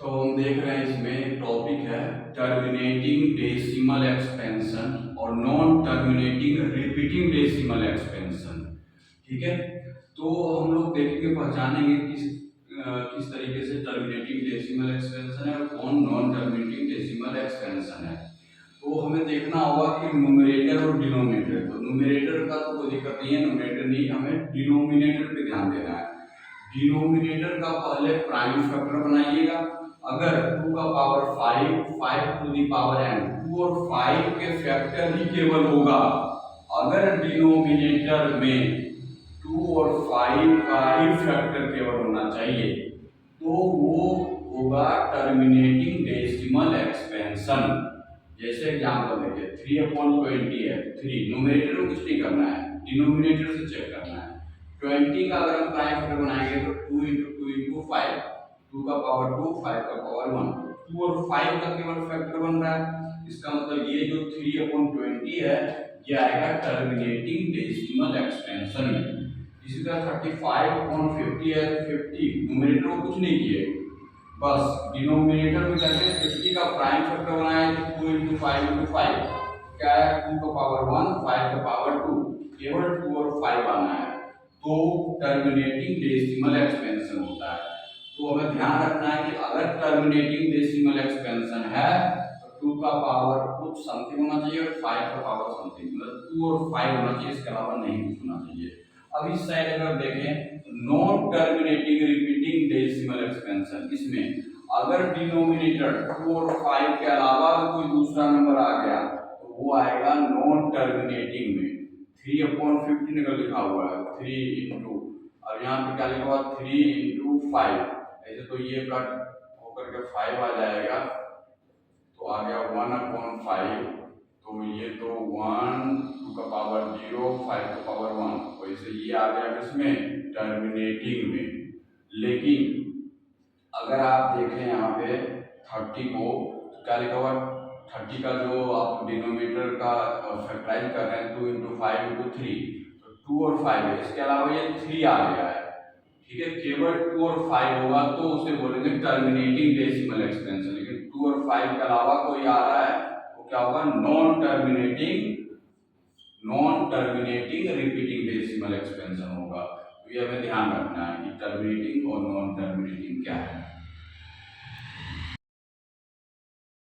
तो हम देख रहे हैं इसमें टॉपिक है टर्मिनेटिंग डेसिमल एक्सपेंशन और non terminating repeating decimal expansion. ठीक है, तो हम लोग देखेंगे, पहचानेंगे किस तरीके से टर्मिनेटिंग डेसिमल एक्सपेंशन है और कौन नॉन टर्मिनेटिंग डेसिमल एक्सपेंशन है। तो हमें देखना होगा कि न्यूमरेटर और डिनोमिनेटर। तो न्यूमरेटर का तो कोई दिक्कत नहीं है, न्यूमरेटर नहीं, हमें डिनोमिनेटर पे ध्यान देना है। डिनोमिनेटर का पहले प्राइम फैक्टर बनाइएगा। अगर 2 का power 5, 5 to the power n, 2 और 5 के फैक्टर ही केवल होगा। अगर डिनोमिनेटर में 2 और 5 का ही फैक्टर केवल होना चाहिए तो वो होगा टर्मिनेटिंग डेसिमल एक्सपेंशन। जैसे एग्जांपल देखिए, 3/20 है, 3 न्यूमरेटर में कुछ नहीं करना है, डिनोमिनेटर से चेक करना है। 20 का अगर हम प्राइम फैक्टर बनाएंगे तो 2 × 2 × 5, 2 का पावर 2, 5 का पावर 1, 2 और 5 का केवल फैक्टर बन रहा है। इसका मतलब ये जो 3/20 है ये आएगा टर्मिनेटिंग डेसिमल एक्सपेंशन में। इसी तरह 35/50 है, 50 न्यूमरेटर को कुछ नहीं किए, बस डिनोमिनेटर में जाके 50 का प्राइम फैक्टर बनाया तो 2 × 5 × 5 क्या है, 2 का पावर 1, 5 का पावर 2, केवल 2 और 5 आना है तो टर्मिनेटिंग डेसिमल एक्सपेंशन होता है। तो हमें ध्यान रखना है कि अगर टर्मिनेटिंग डेसिमल एक्सपेंशन है तो 2 का पावर कुछ समथिंग होना चाहिए और 5 का पावर समथिंग, मतलब 2 और 5 होना चाहिए, इसके अलावा नहीं कुछ होना चाहिए। अब इस साइड अगर देखें non terminating repeating decimal expansion, इसमें अगर डिनोमिनेटर 2 और 5 के अलावा कोई दूसरा नंबर आ गया तो वो आएगा नॉन टर्मिनेटिंग में। 3/15 अगर लिखा हुआ है 3 इंटू, और यहाँ पे क्या लिखा हुआ 3 × 5, ऐसे तो ये कट होकर के 5 आ जाएगा तो आ गया 1/5। तो ये तो 1, 2 का पावर 0, 5 का पावर 1, वैसे ये आ गया किसमें, टर्मिनेटिंग में। लेकिन अगर आप देखें यहाँ पे 30 को तो क्या लिखा हुआ, 30 का जो आप डिनोमिनेटर का फैक्टराइज कर रहे हैं 2 × 5 × 3, तो 2 और 5 है, इसके अलावा ये 3 आ गया है। ठीक है, केवल 2 और 5 होगा तो उसे बोलेंगे टर्मिनेटिंग डेसिमल एक्सपेंशन। लेकिन 2 और 5 के अलावा कोई आ रहा है तो क्या होगा, non terminating repeating decimal expansion होगा। तो ये हमें ध्यान रखना है कि टर्मिनेटिंग और नॉन टर्मिनेटिंग क्या है।